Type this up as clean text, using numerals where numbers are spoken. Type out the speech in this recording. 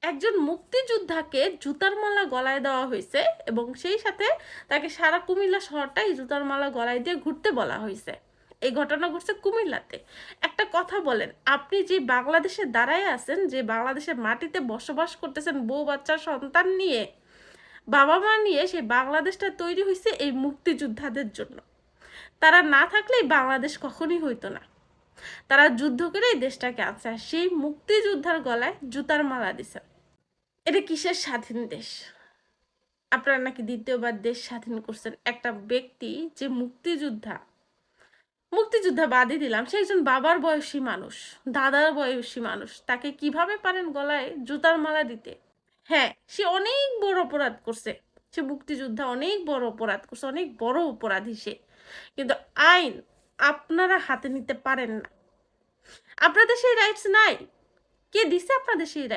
একজন মুক্তিযোদ্ধাকে জুতার মালা গলায় দেওয়া হয়েছে এবং সেই সাথে তাকে সারা কুমিল্লা শহরটাই জুতার মালা গলায় দিয়ে ঘুরতে বলা হয়েছে। এই ঘটনা ঘটছে কুমিল্লাতে। একটা কথা বলেন, আপনি যে বাংলাদেশে দাঁড়ায় আছেন, যে বাংলাদেশের মাটিতে বসবাস করতেছেন বউ বাচ্চা সন্তান নিয়ে, বাবা মা নিয়ে, সেই বাংলাদেশটা তৈরি হয়েছে এই মুক্তিযোদ্ধাদের জন্য। তারা না থাকলেই বাংলাদেশ কখনই হইতো না। তারা যুদ্ধ করে এই দেশটাকে আনছে, আর সেই মুক্তিযোদ্ধার গলায় জুতার মালা দিছে। এটা কিসের স্বাধীন দেশ? আপনারা নাকি দ্বিতীয়বার দেশ স্বাধীন করছেন। একটা ব্যক্তি যে মুক্তিযোদ্ধা বাদই দিলাম, সে একজন বাবার বয়সী মানুষ, দাদার বয়সী মানুষ, তাকে কিভাবে পারেন গলায় জুতার মালা দিতে? হ্যাঁ, সে অনেক বড় অপরাধ করছে, সে মুক্তিযোদ্ধা অনেক বড় অপরাধ করছে, অনেক বড় অপরাধী সে, কিন্তু আইন আপনারা হাতে নিতে পারেন না। আপনাদের সেই রাইটস নাই। কে দিছে আপনাদের সেই